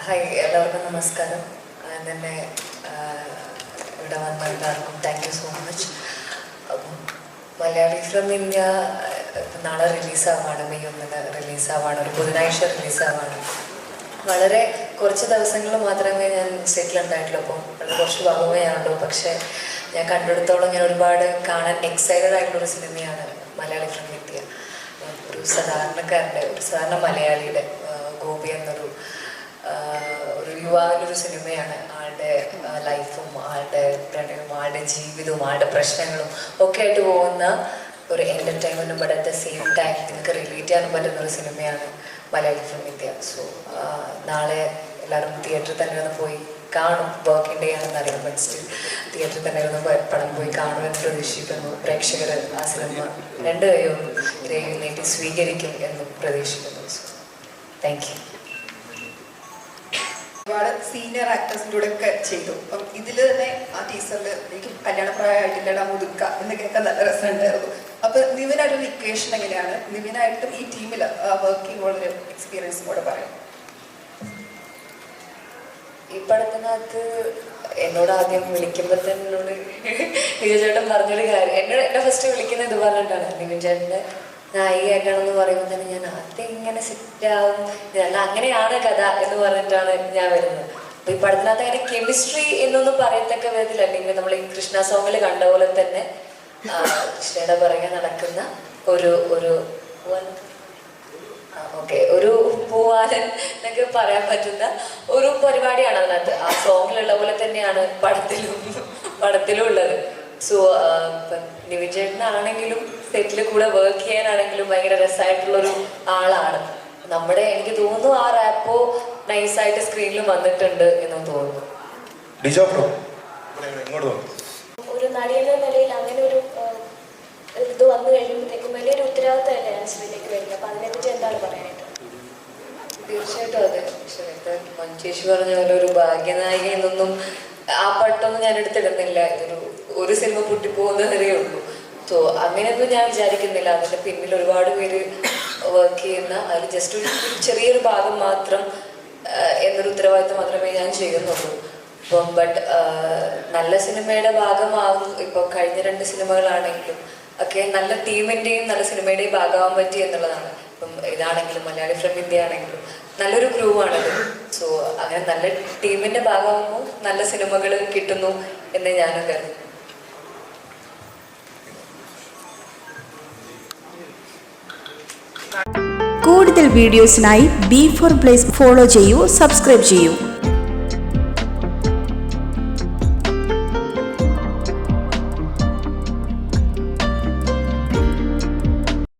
Hi, എല്ലാവർക്കും നമസ്കാരം. തന്നെ ഇവിടെ വന്ന എല്ലാവർക്കും thank you so much. Malayali from India നാളെ റിലീസാവാണ്, മെയ് 1 റിലീസാവാണ്, ഒരു ബുധനാഴ്ച റിലീസാവാണ്. വളരെ കുറച്ച് ദിവസങ്ങൾ മാത്രമേ ഞാൻ സെറ്റിലുണ്ടായിട്ടുള്ളൂ. അപ്പം വളരെ കുറച്ച് ഭാഗമേ ആണുള്ളൂ. പക്ഷേ ഞാൻ കണ്ടെടുത്തോളം ഞാൻ ഒരുപാട് കാണാൻ എക്സൈറ്റഡ് ആയിട്ടുള്ളൊരു സിനിമയാണ് മലയാളി ഫ്രം ഇന്ത്യ. ഒരു സാധാരണക്കാരൻ്റെ, ഒരു സാധാരണ മലയാളിയുടെ ഗോപി എന്നൊരു യുവാവിൻ്റെ ഒരു സിനിമയാണ്. ആളുടെ ലൈഫും ആളുടെ പ്രണയവും ആളുടെ ജീവിതവും ആളുടെ പ്രശ്നങ്ങളും ഒക്കെ ആയിട്ട് പോകുന്ന ഒരു എൻ്റർടൈൻമെൻറ്റും, but at the same time നിങ്ങൾക്ക് റിലേറ്റ് ചെയ്യാൻ പറ്റുന്ന ഒരു സിനിമയാണ് മലയാളി ഫ്രം ഇന്ത്യ. സോ നാളെ എല്ലാവരും തിയേറ്ററിൽ തന്നെ ഒന്ന് പോയി കാണും. വർക്കിംഗ് ഡേ ആണെന്ന് അറിയാം, ബട്ട് സ്റ്റിൽ തിയേറ്ററിൽ തന്നെ ഒന്ന് പടം പോയി കാണുമെന്ന് പ്രതീക്ഷിക്കുന്നു. പ്രേക്ഷകർ ആ സിനിമ രണ്ട് കൈയും നീട്ടി സ്വീകരിക്കും എന്നും പ്രതീക്ഷിക്കുന്നു. So thank you. ഒരുപാട് സീനിയർ ആക്ടേഴ്സിൻ്റെ കൂടെ ഒക്കെ ചെയ്തു. അപ്പം ഇതിൽ തന്നെ ആ ടീച്ചറിൽ എനിക്ക് കല്യാണപ്രായമായിട്ടില്ലടാ മുതുക്ക എന്ന് കേൾക്കാൻ നല്ല രസമുണ്ടായിരുന്നു. അപ്പം നിവിനായിട്ടൊരു ഇക്വേഷൻ എങ്ങനെയാണ്, നിവിനായിട്ടും ഈ ടീമിൽ വർക്കിംഗ് ഉള്ളൊരു എക്സ്പീരിയൻസും കൂടെ പറയാം. ഈ പടത്തിനകത്ത് എന്നോട് ആദ്യം വിളിക്കുമ്പോൾ തന്നെ എന്നോട് നിവിൻ ചേട്ടൻ പറഞ്ഞൊരു കാര്യം, എന്നെ ഫസ്റ്റ് വിളിക്കുന്നത് ഇത് പറഞ്ഞിട്ടാണ്. നിവിൻ ചേട്ടൻ്റെ നായികയായിട്ടാണെന്ന് പറയുമ്പോൾ തന്നെ ഞാൻ അതെങ്ങനെ സെറ്റാവും, അങ്ങനെയാണ് കഥ എന്ന് പറഞ്ഞിട്ടാണ് ഞാൻ വരുന്നത്. അപ്പോൾ ഈ പടത്തിനകത്ത് അങ്ങനെ കെമിസ്ട്രി എന്നൊന്നും പറയത്തക്ക വിധത്തിലല്ലെങ്കിൽ നമ്മൾ ഈ കൃഷ്ണ സോങ്ങിൽ കണ്ട പോലെ തന്നെ കൃഷ്ണയുടെ പുറകെ നടക്കുന്ന ഒരു ഒരു പൂവാലൻ എന്നൊക്കെ പറയാൻ പറ്റുന്ന ഒരു പരിപാടിയാണ് അതിനകത്ത്. ആ സോങ്ങിലുള്ള പോലെ തന്നെയാണ് പടത്തിലും ഉള്ളത്. സോ ഇപ്പം നിവിൻ ചേട്ടനാണെങ്കിലും സെറ്റിൽ കൂടെ വർക്ക് ചെയ്യാനാണെങ്കിലും ഭയങ്കര രസമായിട്ടുള്ളൊരു ആളാണ്. എനിക്ക് തോന്നുന്നു ആ റാപ്പോ നൈസായിട്ട് സ്ക്രീനിൽ വന്നിട്ടുണ്ട് എന്ന് തോന്നുന്നു. ഒരു നടിയെന്ന നിലയിൽ അങ്ങനെ ഒരു ഇത് വന്നു കഴിയുമ്പോഴത്തേക്കും വലിയൊരു ഉത്തരവാദിത്തമല്ലേ ആശ്രയിലേക്ക് വരുന്നത്. അപ്പം അതിനെപ്പറ്റി എന്താണ് പറയാനായിട്ട്? തീർച്ചയായിട്ടും അതെ. പക്ഷേ മഞ്ചേഷി പറഞ്ഞ പോലെ ഒരു ഭാഗ്യനായിക എന്നൊന്നും ആ പട്ടൊന്നും ഞാൻ എടുത്തിടുന്നില്ല. ഒരു സിനിമ പൊട്ടിപ്പോകുന്നതേ ഉള്ളൂ. സോ അങ്ങനെയൊന്നും ഞാൻ വിചാരിക്കുന്നില്ല. അതിൻ്റെ പിന്നിൽ ഒരുപാട് പേര് വർക്ക് ചെയ്യുന്ന, അതിൽ ജസ്റ്റ് ഒരു ചെറിയൊരു ഭാഗം മാത്രം എന്നൊരു ഉത്തരവാദിത്തം മാത്രമേ ഞാൻ ചെയ്യുന്നുള്ളൂ. ഇപ്പം ബട്ട് നല്ല സിനിമയുടെ ഭാഗമാകും. ഇപ്പോൾ കഴിഞ്ഞ 2 സിനിമകളാണെങ്കിലും ഒക്കെ നല്ല ടീമിൻ്റെയും നല്ല സിനിമയുടെയും ഭാഗമാകാൻ പറ്റി എന്നുള്ളതാണ്. ഇപ്പം ഇതാണെങ്കിലും മലയാളി ഫ്രം ഇന്ത്യ ആണെങ്കിലും നല്ലൊരു ക്രൂ ആണത്. സോ അങ്ങനെ നല്ല ടീമിൻ്റെ ഭാഗമാകുമ്പോൾ നല്ല സിനിമകൾ കിട്ടുന്നു എന്ന് ഞാനും കരുതുന്നു. കൂടുതൽ വീഡിയോസിനായി B4 Place ഫോളോ ചെയ്യൂ, സബ്സ്ക്രൈബ് ചെയ്യൂ.